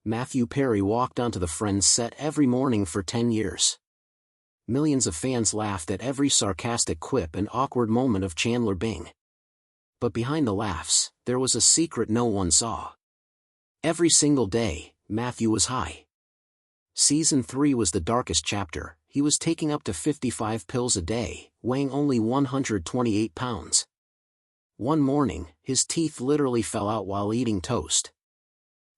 Matthew Perry walked onto the Friends set every morning for 10 years. Millions of fans laughed at every sarcastic quip and awkward moment of Chandler Bing. But behind the laughs, there was a secret no one saw. Every single day, Matthew was high. Season 3 was the darkest chapter. He was taking up to 55 pills a day, weighing only 128 pounds. One morning, his teeth literally fell out while eating toast.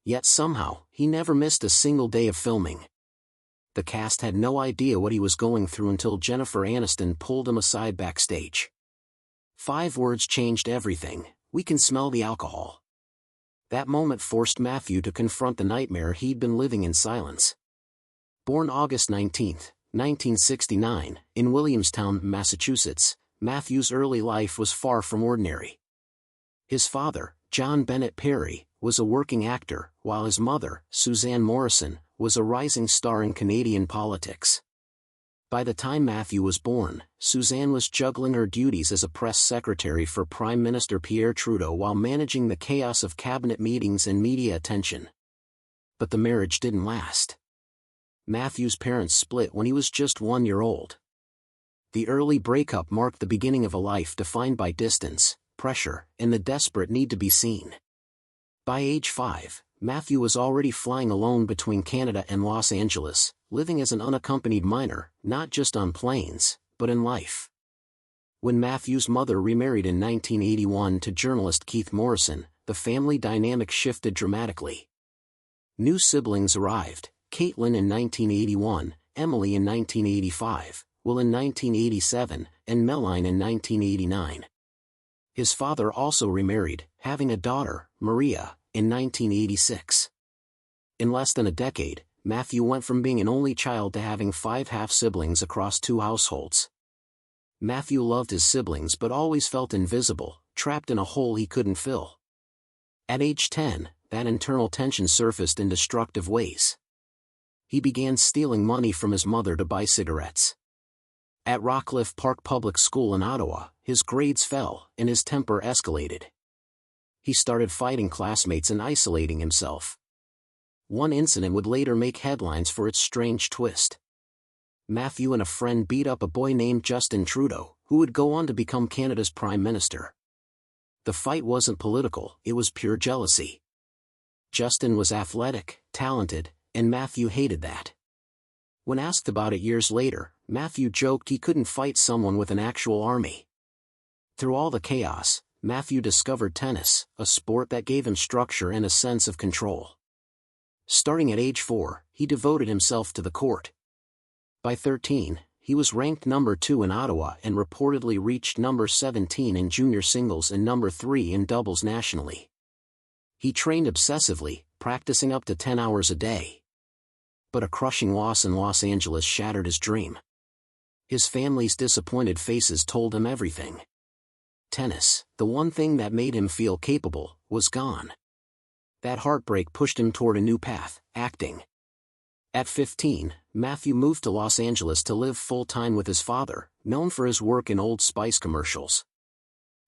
Yet somehow, he never missed a single day of filming. The cast had no idea what he was going through until Jennifer Aniston pulled him aside backstage. 5 words changed everything: "We can smell the alcohol." That moment forced Matthew to confront the nightmare he'd been living in silence. Born August 19, 1969, in Williamstown, Massachusetts, Matthew's early life was far from ordinary. His father, John Bennett Perry, was a working actor, while his mother, Suzanne Morrison, was a rising star in Canadian politics. By the time Matthew was born, Suzanne was juggling her duties as a press secretary for Prime Minister Pierre Trudeau while managing the chaos of cabinet meetings and media attention. But the marriage didn't last. Matthew's parents split when he was just 1 year old. The early breakup marked the beginning of a life defined by distance, pressure, and the desperate need to be seen. By age 5, Matthew was already flying alone between Canada and Los Angeles, living as an unaccompanied minor, not just on planes, but in life. When Matthew's mother remarried in 1981 to journalist Keith Morrison, the family dynamic shifted dramatically. New siblings arrived: Caitlin in 1981, Emily in 1985, Will in 1987, and Meline in 1989. His father also remarried, having a daughter, Maria, in 1986. In less than a decade, Matthew went from being an only child to having 5 half-siblings across 2 households. Matthew loved his siblings but always felt invisible, trapped in a hole he couldn't fill. At age 10, that internal tension surfaced in destructive ways. He began stealing money from his mother to buy cigarettes. At Rockcliffe Park Public School in Ottawa, his grades fell and his temper escalated. He started fighting classmates and isolating himself. One incident would later make headlines for its strange twist. Matthew and a friend beat up a boy named Justin Trudeau, who would go on to become Canada's Prime Minister. The fight wasn't political, it was pure jealousy. Justin was athletic, talented, and Matthew hated that. When asked about it years later, Matthew joked he couldn't fight someone with an actual army. Through all the chaos, Matthew discovered tennis, a sport that gave him structure and a sense of control. Starting at age 4, he devoted himself to the court. By 13, he was ranked number 2 in Ottawa and reportedly reached number 17 in junior singles and number 3 in doubles nationally. He trained obsessively, practicing up to 10 hours a day. But a crushing loss in Los Angeles shattered his dream. His family's disappointed faces told him everything. Tennis, the one thing that made him feel capable, was gone. That heartbreak pushed him toward a new path: acting. At 15, Matthew moved to Los Angeles to live full-time with his father, known for his work in Old Spice commercials.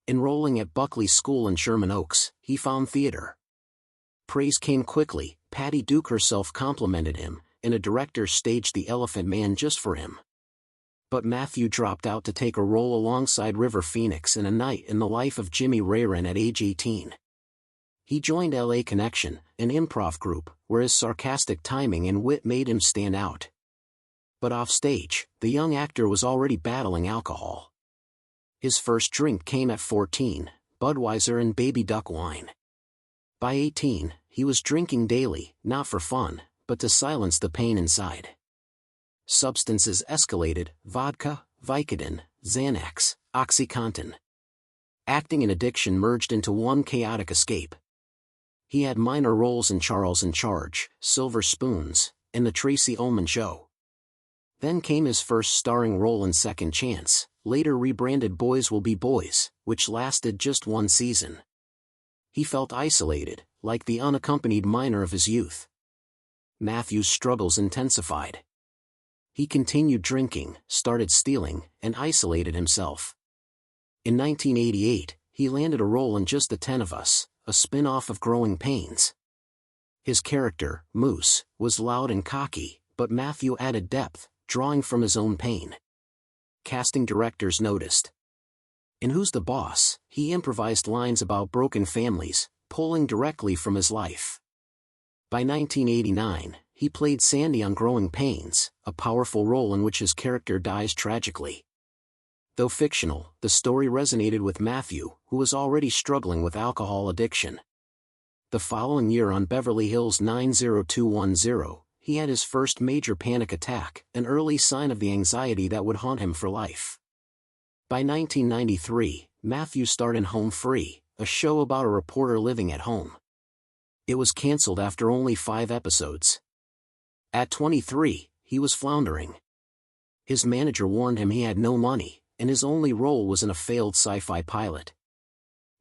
Enrolling at Buckley School in Sherman Oaks, he found theater. Praise came quickly. Patty Duke herself complimented him, and a director staged The Elephant Man just for him. But Matthew dropped out to take a role alongside River Phoenix in A Night in the Life of Jimmy Rayron at age 18. He joined LA Connection, an improv group, where his sarcastic timing and wit made him stand out. But offstage, the young actor was already battling alcohol. His first drink came at 14, Budweiser and Baby Duck wine. By 18, he was drinking daily, not for fun, but to silence the pain inside. Substances escalated: vodka, Vicodin, Xanax, OxyContin. Acting and addiction merged into one chaotic escape. He had minor roles in Charles in Charge, Silver Spoons, and The Tracy Ullman Show. Then came his first starring role in Second Chance, later rebranded Boys Will Be Boys, which lasted just 1 season. He felt isolated, like the unaccompanied minor of his youth. Matthew's struggles intensified. He continued drinking, started stealing, and isolated himself. In 1988, he landed a role in Just the 10 of Us, a spin-off of Growing Pains. His character, Moose, was loud and cocky, but Matthew added depth, drawing from his own pain. Casting directors noticed. In Who's the Boss, he improvised lines about broken families, pulling directly from his life. By 1989, he played Sandy on Growing Pains, a powerful role in which his character dies tragically. Though fictional, the story resonated with Matthew, who was already struggling with alcohol addiction. The following year on Beverly Hills 90210, he had his first major panic attack, an early sign of the anxiety that would haunt him for life. By 1993, Matthew starred in Home Free, a show about a reporter living at home. It was canceled after only 5 episodes. At 23, he was floundering. His manager warned him he had no money, and his only role was in a failed sci-fi pilot.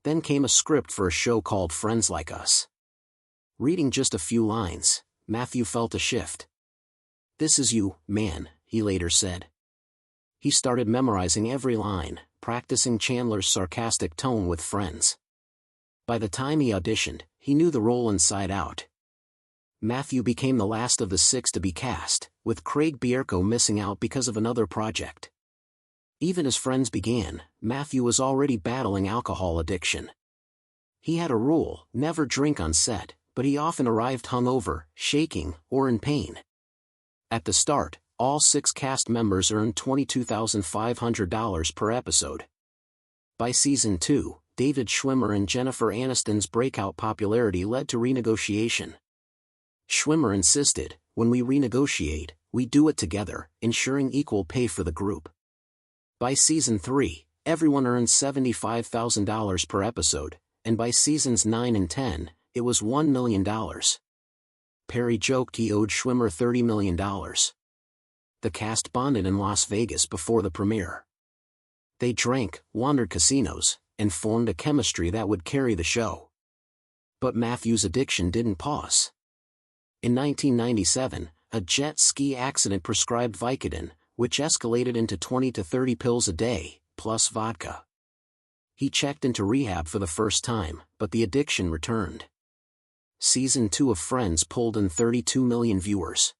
Then came a script for a show called Friends Like Us. Reading just a few lines, Matthew felt a shift. "This is you, man," he later said. He started memorizing every line, practicing Chandler's sarcastic tone with friends. By the time he auditioned, he knew the role inside out. Matthew became the last of the 6 to be cast, with Craig Bierko missing out because of another project. Even as Friends began, Matthew was already battling alcohol addiction. He had a rule: never drink on set, but he often arrived hungover, shaking, or in pain. At the start, all 6 cast members earned $22,500 per episode. By season 2, David Schwimmer and Jennifer Aniston's breakout popularity led to renegotiation. Schwimmer insisted, "When we renegotiate, we do it together, ensuring equal pay for the group." By season 3, everyone earned $75,000 per episode, and by seasons 9 and 10, it was $1 million. Perry joked he owed Schwimmer $30 million. The cast bonded in Las Vegas before the premiere. They drank, wandered casinos, and formed a chemistry that would carry the show. But Matthew's addiction didn't pause. In 1997, a jet ski accident prescribed Vicodin, which escalated into 20 to 30 pills a day, plus vodka. He checked into rehab for the first time, but the addiction returned. Season 2 of Friends pulled in 32 million viewers.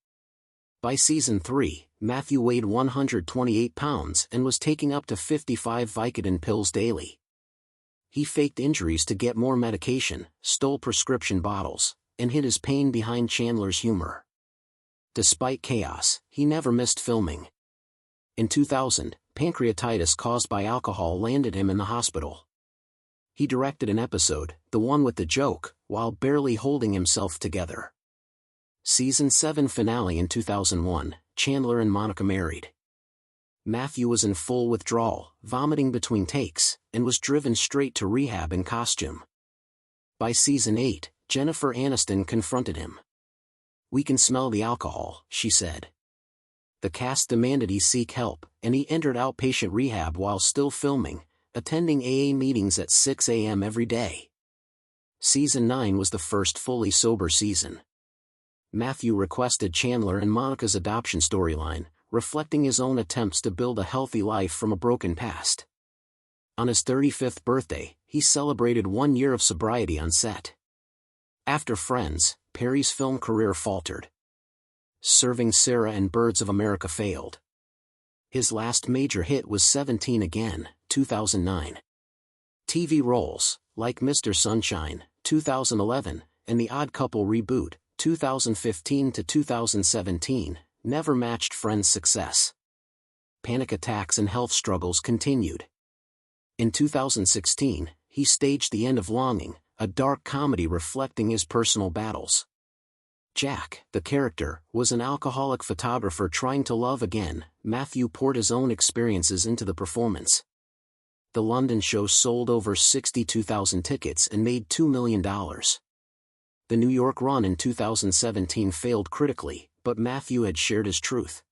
By season 3, Matthew weighed 128 pounds and was taking up to 55 Vicodin pills daily. He faked injuries to get more medication, stole prescription bottles, and hid his pain behind Chandler's humor. Despite chaos, he never missed filming. In 2000, pancreatitis caused by alcohol landed him in the hospital. He directed an episode, the one with the joke, while barely holding himself together. Season 7 finale in 2001, Chandler and Monica married. Matthew was in full withdrawal, vomiting between takes, and was driven straight to rehab in costume. By season 8, Jennifer Aniston confronted him. "We can smell the alcohol," she said. The cast demanded he seek help, and he entered outpatient rehab while still filming, attending AA meetings at 6 a.m. every day. Season 9 was the first fully sober season. Matthew requested Chandler and Monica's adoption storyline, reflecting his own attempts to build a healthy life from a broken past. On his 35th birthday, he celebrated 1 year of sobriety on set. After Friends, Perry's film career faltered. Serving Sarah and Birds of America failed. His last major hit was 17 Again, 2009. TV roles, like Mr. Sunshine, 2011, and The Odd Couple reboot, 2015 to 2017, never matched Friends' success. Panic attacks and health struggles continued. In 2016, he staged The End of Longing, a dark comedy reflecting his personal battles. Jack, the character, was an alcoholic photographer trying to love again. Matthew poured his own experiences into the performance. The London show sold over 62,000 tickets and made $2 million. The New York run in 2017 failed critically, but Matthew had shared his truth.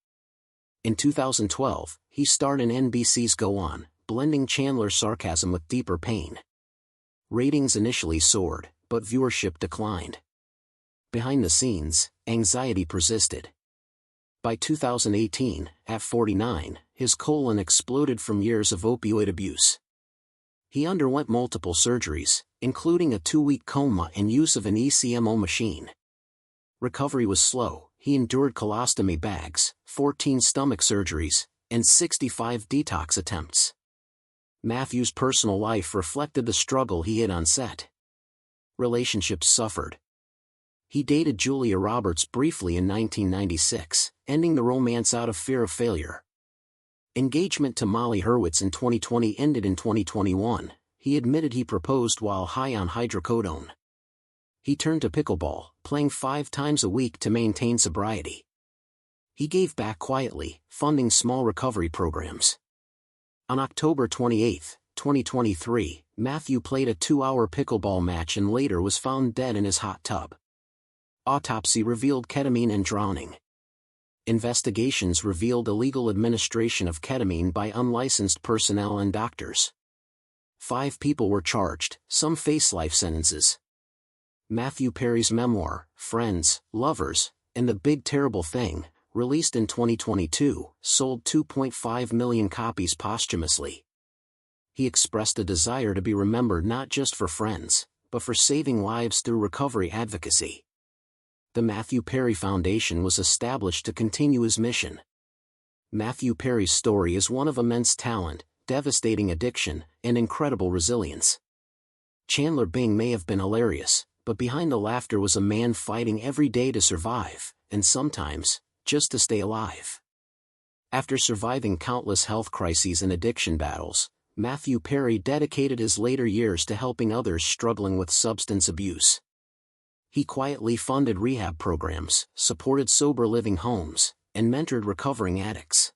In 2012, he starred in NBC's Go On, blending Chandler's sarcasm with deeper pain. Ratings initially soared, but viewership declined. Behind the scenes, anxiety persisted. By 2018, at 49, his colon exploded from years of opioid abuse. He underwent multiple surgeries, including a 2-week coma and use of an ECMO machine. Recovery was slow. He endured colostomy bags, 14 stomach surgeries, and 65 detox attempts. Matthew's personal life reflected the struggle he had on set. Relationships suffered. He dated Julia Roberts briefly in 1996, ending the romance out of fear of failure. Engagement to Molly Hurwitz in 2020 ended in 2021. He admitted he proposed while high on hydrocodone. He turned to pickleball, playing 5 times a week to maintain sobriety. He gave back quietly, funding small recovery programs. On October 28, 2023, Matthew played a 2-hour pickleball match and later was found dead in his hot tub. Autopsy revealed ketamine and drowning. Investigations revealed illegal administration of ketamine by unlicensed personnel and doctors. 5 people were charged, some face life sentences. Matthew Perry's memoir, Friends, Lovers, and the Big Terrible Thing, released in 2022, sold 2.5 million copies posthumously. He expressed a desire to be remembered not just for friends, but for saving lives through recovery advocacy. The Matthew Perry Foundation was established to continue his mission. Matthew Perry's story is one of immense talent, devastating addiction, and incredible resilience. Chandler Bing may have been hilarious, but behind the laughter was a man fighting every day to survive, and sometimes, just to stay alive. After surviving countless health crises and addiction battles, Matthew Perry dedicated his later years to helping others struggling with substance abuse. He quietly funded rehab programs, supported sober living homes, and mentored recovering addicts.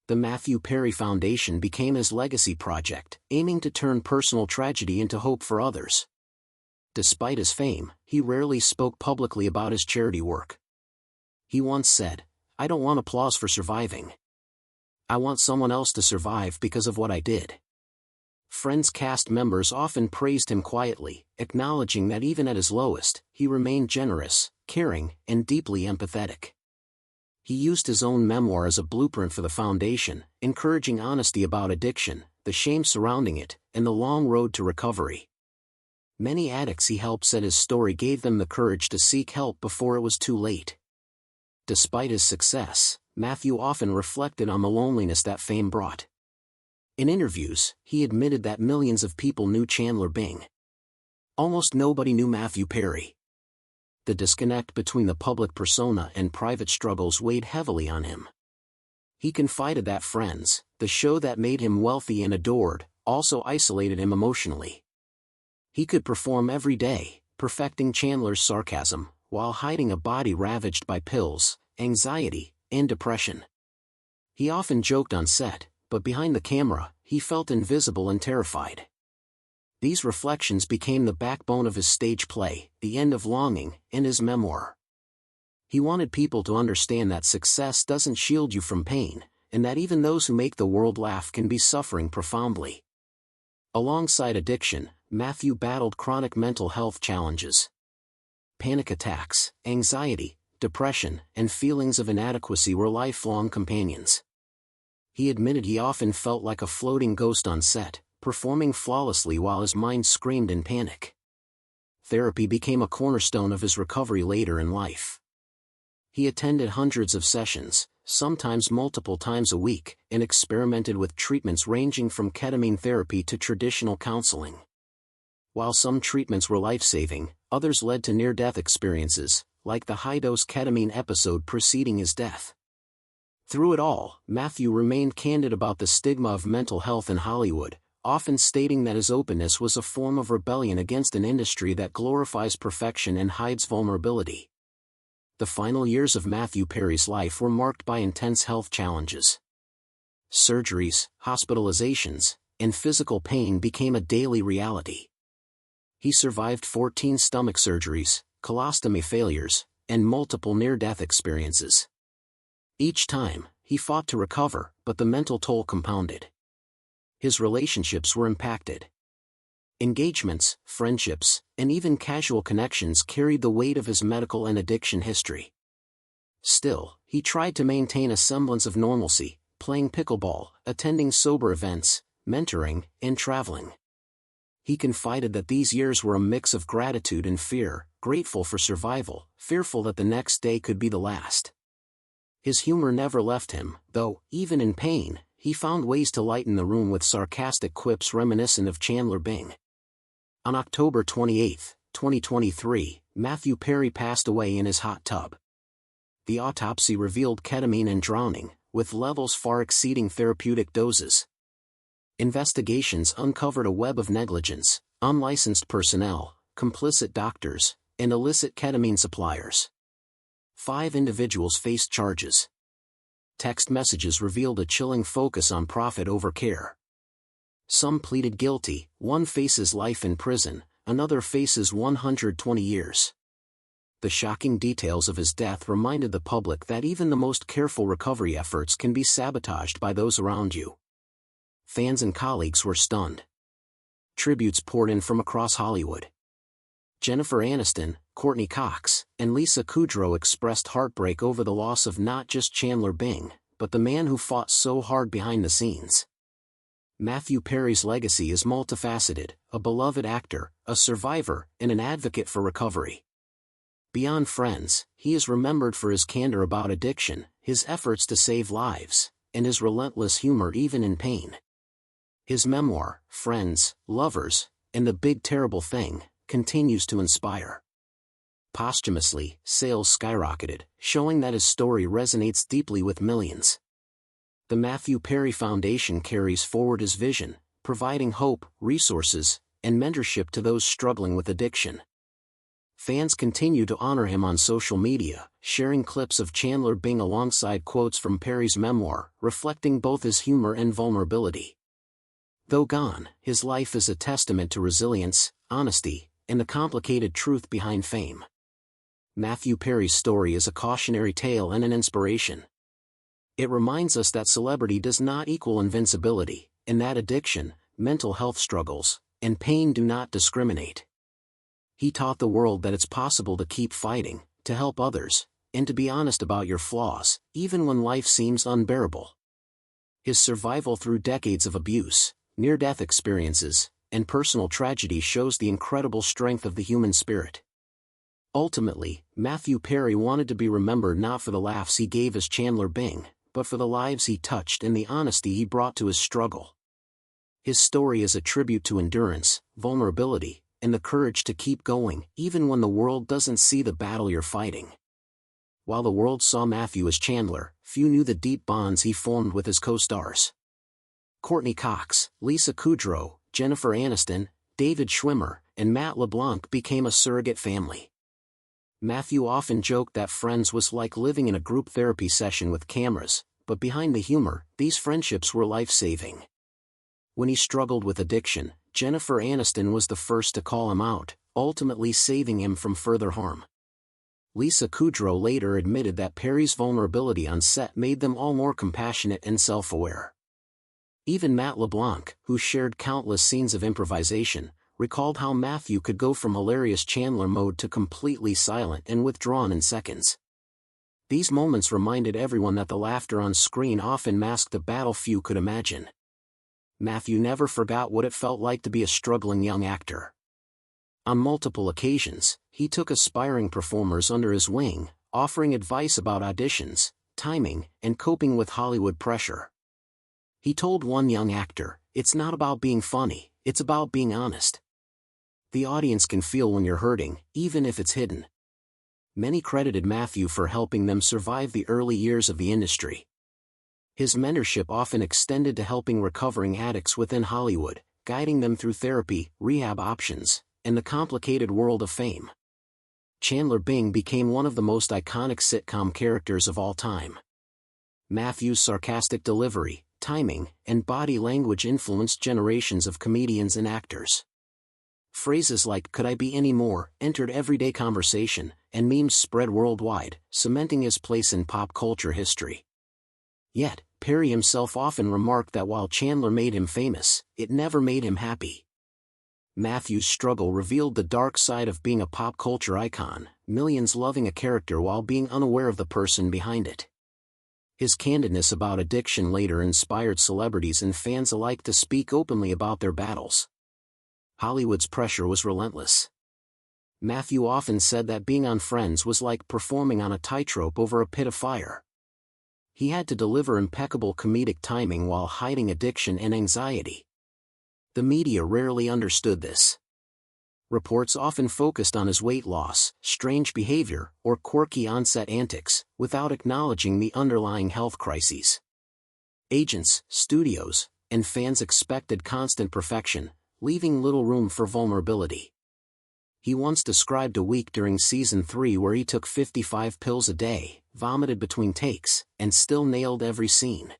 The Matthew Perry Foundation became his legacy project, aiming to turn personal tragedy into hope for others. Despite his fame, he rarely spoke publicly about his charity work. He once said, "I don't want applause for surviving. I want someone else to survive because of what I did." Friends cast members often praised him quietly, acknowledging that even at his lowest, he remained generous, caring, and deeply empathetic. He used his own memoir as a blueprint for the foundation, encouraging honesty about addiction, the shame surrounding it, and the long road to recovery. Many addicts he helped said his story gave them the courage to seek help before it was too late. Despite his success, Matthew often reflected on the loneliness that fame brought. In interviews, he admitted that millions of people knew Chandler Bing. Almost nobody knew Matthew Perry. The disconnect between the public persona and private struggles weighed heavily on him. He confided that Friends, the show that made him wealthy and adored, also isolated him emotionally. He could perform every day, perfecting Chandler's sarcasm, while hiding a body ravaged by pills, anxiety, and depression. He often joked on set, but behind the camera, he felt invisible and terrified. These reflections became the backbone of his stage play, The End of Longing, and his memoir. He wanted people to understand that success doesn't shield you from pain, and that even those who make the world laugh can be suffering profoundly. Alongside addiction, Matthew battled chronic mental health challenges. Panic attacks, anxiety, depression, and feelings of inadequacy were lifelong companions. He admitted he often felt like a floating ghost on set, performing flawlessly while his mind screamed in panic. Therapy became a cornerstone of his recovery later in life. He attended hundreds of sessions, sometimes multiple times a week, and experimented with treatments ranging from ketamine therapy to traditional counseling. While some treatments were life-saving, others led to near-death experiences, like the high-dose ketamine episode preceding his death. Through it all, Matthew remained candid about the stigma of mental health in Hollywood, often stating that his openness was a form of rebellion against an industry that glorifies perfection and hides vulnerability. The final years of Matthew Perry's life were marked by intense health challenges. Surgeries, hospitalizations, and physical pain became a daily reality. He survived 14 stomach surgeries, colostomy failures, and multiple near-death experiences. Each time, he fought to recover, but the mental toll compounded. His relationships were impacted. Engagements, friendships, and even casual connections carried the weight of his medical and addiction history. Still, he tried to maintain a semblance of normalcy, playing pickleball, attending sober events, mentoring, and traveling. He confided that these years were a mix of gratitude and fear, grateful for survival, fearful that the next day could be the last. His humor never left him, though, even in pain, he found ways to lighten the room with sarcastic quips reminiscent of Chandler Bing. On October 28, 2023, Matthew Perry passed away in his hot tub. The autopsy revealed ketamine and drowning, with levels far exceeding therapeutic doses. Investigations uncovered a web of negligence, unlicensed personnel, complicit doctors, and illicit ketamine suppliers. 5 individuals faced charges. Text messages revealed a chilling focus on profit over care. Some pleaded guilty, one faces life in prison, another faces 120 years. The shocking details of his death reminded the public that even the most careful recovery efforts can be sabotaged by those around you. Fans and colleagues were stunned. Tributes poured in from across Hollywood. Jennifer Aniston, Courtney Cox, and Lisa Kudrow expressed heartbreak over the loss of not just Chandler Bing, but the man who fought so hard behind the scenes. Matthew Perry's legacy is multifaceted: a beloved actor, a survivor, and an advocate for recovery. Beyond friends, he is remembered for his candor about addiction, his efforts to save lives, and his relentless humor even in pain. His memoir, Friends, Lovers, and the Big Terrible Thing, continues to inspire. Posthumously, sales skyrocketed, showing that his story resonates deeply with millions. The Matthew Perry Foundation carries forward his vision, providing hope, resources, and mentorship to those struggling with addiction. Fans continue to honor him on social media, sharing clips of Chandler Bing alongside quotes from Perry's memoir, reflecting both his humor and vulnerability. Though gone, his life is a testament to resilience, honesty, and the complicated truth behind fame. Matthew Perry's story is a cautionary tale and an inspiration. It reminds us that celebrity does not equal invincibility, and that addiction, mental health struggles, and pain do not discriminate. He taught the world that it's possible to keep fighting, to help others, and to be honest about your flaws, even when life seems unbearable. His survival through decades of abuse, near-death experiences, and personal tragedy shows the incredible strength of the human spirit. Ultimately, Matthew Perry wanted to be remembered not for the laughs he gave as Chandler Bing, but for the lives he touched and the honesty he brought to his struggle. His story is a tribute to endurance, vulnerability, and the courage to keep going, even when the world doesn't see the battle you're fighting. While the world saw Matthew as Chandler, few knew the deep bonds he formed with his co-stars. Courtney Cox, Lisa Kudrow, Jennifer Aniston, David Schwimmer, and Matt LeBlanc became a surrogate family. Matthew often joked that Friends was like living in a group therapy session with cameras, but behind the humor, these friendships were life-saving. When he struggled with addiction, Jennifer Aniston was the first to call him out, ultimately saving him from further harm. Lisa Kudrow later admitted that Perry's vulnerability on set made them all more compassionate and self-aware. Even Matt LeBlanc, who shared countless scenes of improvisation, recalled how Matthew could go from hilarious Chandler mode to completely silent and withdrawn in seconds. These moments reminded everyone that the laughter on screen often masked the battle few could imagine. Matthew never forgot what it felt like to be a struggling young actor. On multiple occasions, he took aspiring performers under his wing, offering advice about auditions, timing, and coping with Hollywood pressure. He told one young actor, "It's not about being funny, it's about being honest. The audience can feel when you're hurting, even if it's hidden." Many credited Matthew for helping them survive the early years of the industry. His mentorship often extended to helping recovering addicts within Hollywood, guiding them through therapy, rehab options, and the complicated world of fame. Chandler Bing became one of the most iconic sitcom characters of all time. Matthew's sarcastic delivery, timing, and body language influenced generations of comedians and actors. Phrases like "could I be any more" entered everyday conversation, and memes spread worldwide, cementing his place in pop culture history. Yet, Perry himself often remarked that while Chandler made him famous, it never made him happy. Matthew's struggle revealed the dark side of being a pop culture icon, millions loving a character while being unaware of the person behind it. His candidness about addiction later inspired celebrities and fans alike to speak openly about their battles. Hollywood's pressure was relentless. Matthew often said that being on Friends was like performing on a tightrope over a pit of fire. He had to deliver impeccable comedic timing while hiding addiction and anxiety. The media rarely understood this. Reports often focused on his weight loss, strange behavior, or quirky on-set antics, without acknowledging the underlying health crises. Agents, studios, and fans expected constant perfection, leaving little room for vulnerability. He once described a week during season 3 where he took 55 pills a day, vomited between takes, and still nailed every scene.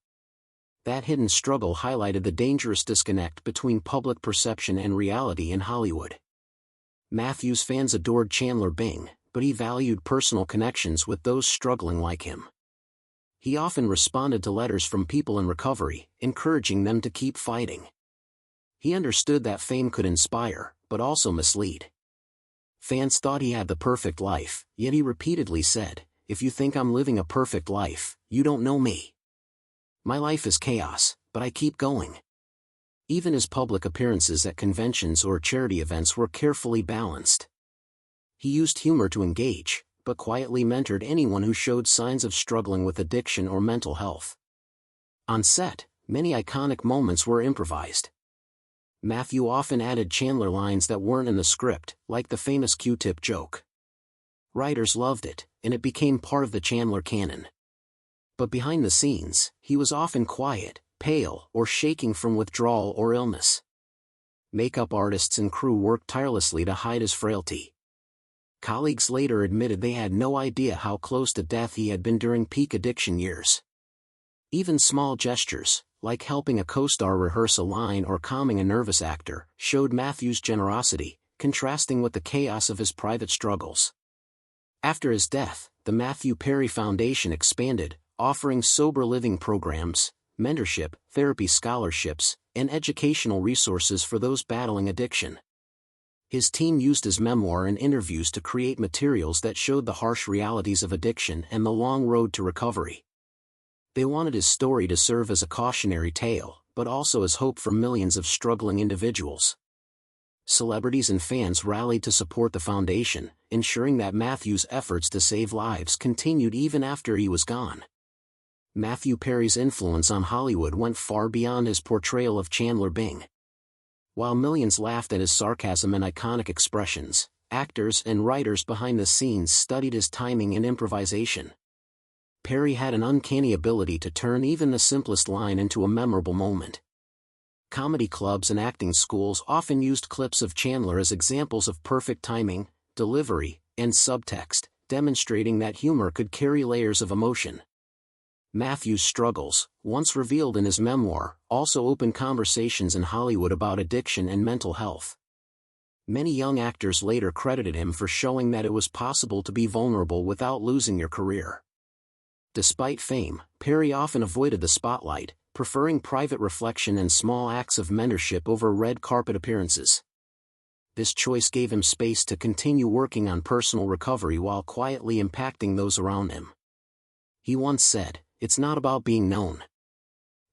That hidden struggle highlighted the dangerous disconnect between public perception and reality in Hollywood. Matthew's fans adored Chandler Bing, but he valued personal connections with those struggling like him. He often responded to letters from people in recovery, encouraging them to keep fighting. He understood that fame could inspire, but also mislead. Fans thought he had the perfect life, yet he repeatedly said, "If you think I'm living a perfect life, you don't know me. My life is chaos, but I keep going." Even his public appearances at conventions or charity events were carefully balanced. He used humor to engage, but quietly mentored anyone who showed signs of struggling with addiction or mental health. On set, many iconic moments were improvised. Matthew often added Chandler lines that weren't in the script, like the famous Q-tip joke. Writers loved it, and it became part of the Chandler canon. But behind the scenes, he was often quiet, pale, or shaking from withdrawal or illness. Makeup artists and crew worked tirelessly to hide his frailty. Colleagues later admitted they had no idea how close to death he had been during peak addiction years. Even small gestures, like helping a co-star rehearse a line or calming a nervous actor, showed Matthew's generosity, contrasting with the chaos of his private struggles. After his death, the Matthew Perry Foundation expanded, offering sober living programs, mentorship, therapy scholarships, and educational resources for those battling addiction. His team used his memoir and interviews to create materials that showed the harsh realities of addiction and the long road to recovery. They wanted his story to serve as a cautionary tale, but also as hope for millions of struggling individuals. Celebrities and fans rallied to support the foundation, ensuring that Matthew's efforts to save lives continued even after he was gone. Matthew Perry's influence on Hollywood went far beyond his portrayal of Chandler Bing. While millions laughed at his sarcasm and iconic expressions, actors and writers behind the scenes studied his timing and improvisation. Perry had an uncanny ability to turn even the simplest line into a memorable moment. Comedy clubs and acting schools often used clips of Chandler as examples of perfect timing, delivery, and subtext, demonstrating that humor could carry layers of emotion. Matthew's struggles, once revealed in his memoir, also opened conversations in Hollywood about addiction and mental health. Many young actors later credited him for showing that it was possible to be vulnerable without losing your career. Despite fame, Perry often avoided the spotlight, preferring private reflection and small acts of mentorship over red carpet appearances. This choice gave him space to continue working on personal recovery while quietly impacting those around him. He once said, "It's not about being known.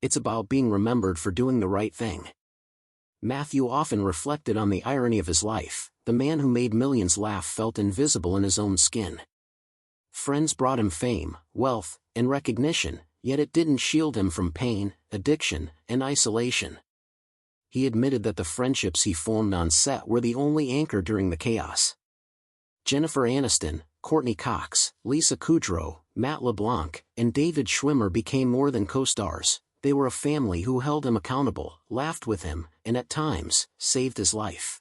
It's about being remembered for doing the right thing." Matthew often reflected on the irony of his life. The man who made millions laugh felt invisible in his own skin. Friends brought him fame, wealth, and recognition, yet it didn't shield him from pain, addiction, and isolation. He admitted that the friendships he formed on set were the only anchor during the chaos. Jennifer Aniston, Courtney Cox, Lisa Kudrow, Matt LeBlanc, and David Schwimmer became more than co-stars. They were a family who held him accountable, laughed with him, and at times, saved his life.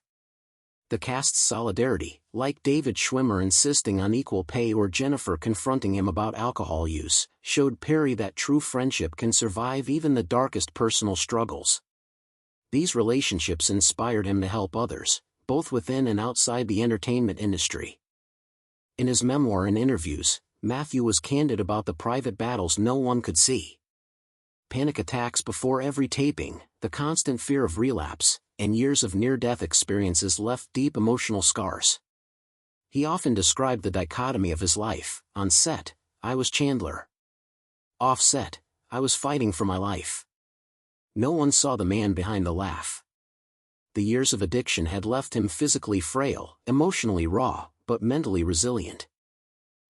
The cast's solidarity, like David Schwimmer insisting on equal pay or Jennifer confronting him about alcohol use, showed Perry that true friendship can survive even the darkest personal struggles. These relationships inspired him to help others, both within and outside the entertainment industry. In his memoir and interviews, Matthew was candid about the private battles no one could see. Panic attacks before every taping, the constant fear of relapse, and years of near-death experiences left deep emotional scars. He often described the dichotomy of his life. On set, I was Chandler. Off set, I was fighting for my life. No one saw the man behind the laugh. The years of addiction had left him physically frail, emotionally raw, but mentally resilient.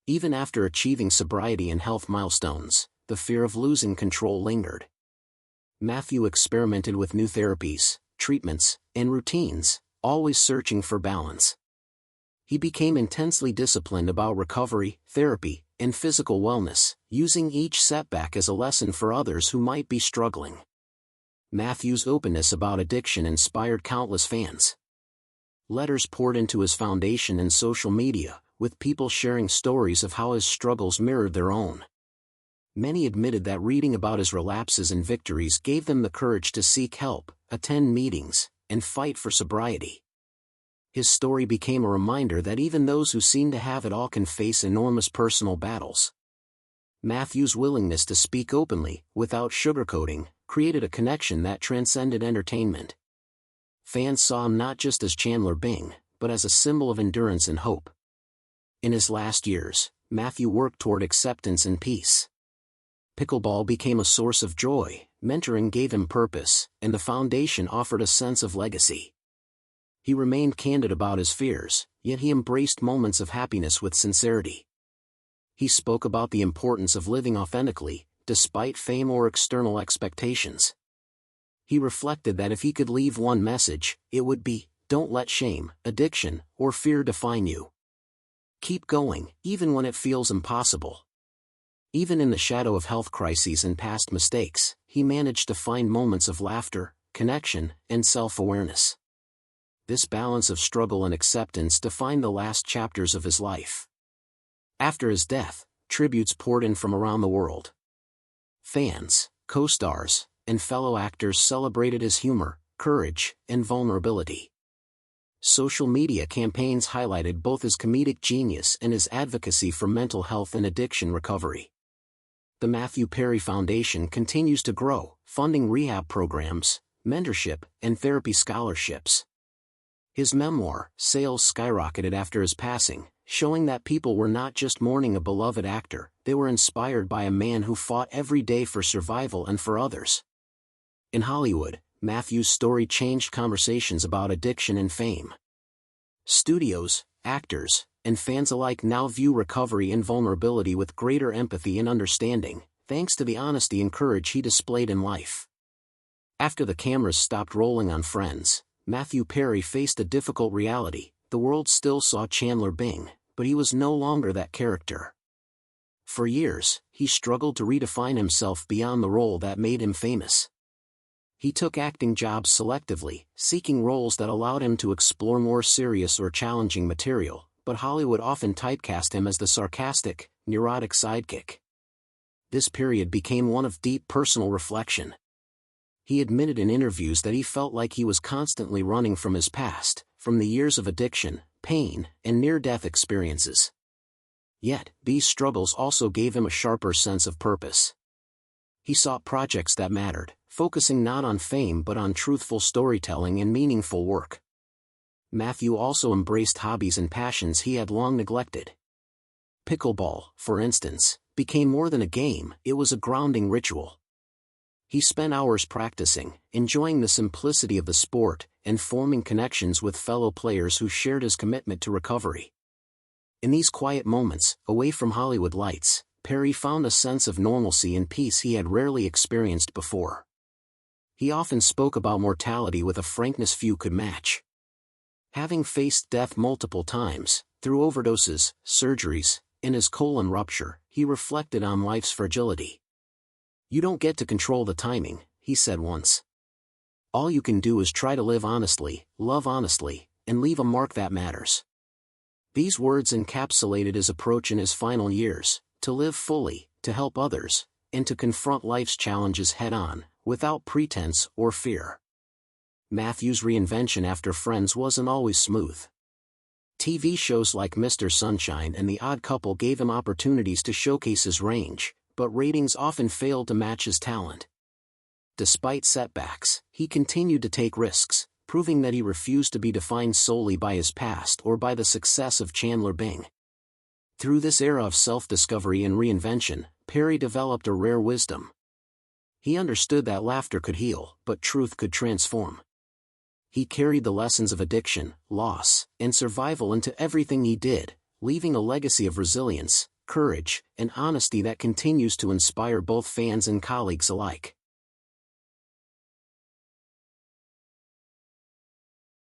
Even after achieving sobriety and health milestones, the fear of losing control lingered. Matthew experimented with new therapies, treatments, and routines, always searching for balance. He became intensely disciplined about recovery, therapy, and physical wellness, using each setback as a lesson for others who might be struggling. Matthew's openness about addiction inspired countless fans. Letters poured into his foundation and social media, with people sharing stories of how his struggles mirrored their own. Many admitted that reading about his relapses and victories gave them the courage to seek help, attend meetings, and fight for sobriety. His story became a reminder that even those who seem to have it all can face enormous personal battles. Matthew's willingness to speak openly, without sugarcoating, created a connection that transcended entertainment. Fans saw him not just as Chandler Bing, but as a symbol of endurance and hope. In his last years, Matthew worked toward acceptance and peace. Pickleball became a source of joy, mentoring gave him purpose, and the foundation offered a sense of legacy. He remained candid about his fears, yet he embraced moments of happiness with sincerity. He spoke about the importance of living authentically, despite fame or external expectations. He reflected that if he could leave one message, it would be, don't let shame, addiction, or fear define you. Keep going, even when it feels impossible. Even in the shadow of health crises and past mistakes, he managed to find moments of laughter, connection, and self-awareness. This balance of struggle and acceptance defined the last chapters of his life. After his death, tributes poured in from around the world. Fans, co-stars, and fellow actors celebrated his humor, courage, and vulnerability. Social media campaigns highlighted both his comedic genius and his advocacy for mental health and addiction recovery. The Matthew Perry Foundation continues to grow, funding rehab programs, mentorship, and therapy scholarships. His memoir, sales skyrocketed after his passing, showing that people were not just mourning a beloved actor, they were inspired by a man who fought every day for survival and for others. In Hollywood, Matthew's story changed conversations about addiction and fame. Studios, actors, and fans alike now view recovery and vulnerability with greater empathy and understanding, thanks to the honesty and courage he displayed in life. After the cameras stopped rolling on Friends, Matthew Perry faced a difficult reality. The world still saw Chandler Bing, but he was no longer that character. For years, he struggled to redefine himself beyond the role that made him famous. He took acting jobs selectively, seeking roles that allowed him to explore more serious or challenging material, but Hollywood often typecast him as the sarcastic, neurotic sidekick. This period became one of deep personal reflection. He admitted in interviews that he felt like he was constantly running from his past, from the years of addiction, pain, and near-death experiences. Yet, these struggles also gave him a sharper sense of purpose. He sought projects that mattered, focusing not on fame but on truthful storytelling and meaningful work. Matthew also embraced hobbies and passions he had long neglected. Pickleball, for instance, became more than a game, it was a grounding ritual. He spent hours practicing, enjoying the simplicity of the sport, and forming connections with fellow players who shared his commitment to recovery. In these quiet moments, away from Hollywood lights, Perry found a sense of normalcy and peace he had rarely experienced before. He often spoke about mortality with a frankness few could match. Having faced death multiple times, through overdoses, surgeries, and his colon rupture, he reflected on life's fragility. "You don't get to control the timing," he said once. "All you can do is try to live honestly, love honestly, and leave a mark that matters." These words encapsulated his approach in his final years, to live fully, to help others, and to confront life's challenges head-on, without pretense or fear. Matthew's reinvention after Friends wasn't always smooth. TV shows like Mr. Sunshine and The Odd Couple gave him opportunities to showcase his range, but ratings often failed to match his talent. Despite setbacks, he continued to take risks, proving that he refused to be defined solely by his past or by the success of Chandler Bing. Through this era of self-discovery and reinvention, Perry developed a rare wisdom. He understood that laughter could heal, but truth could transform. he carried the lessons of addiction, loss, and survival into everything he did, leaving a legacy of resilience, courage, and honesty that continues to inspire both fans and colleagues alike.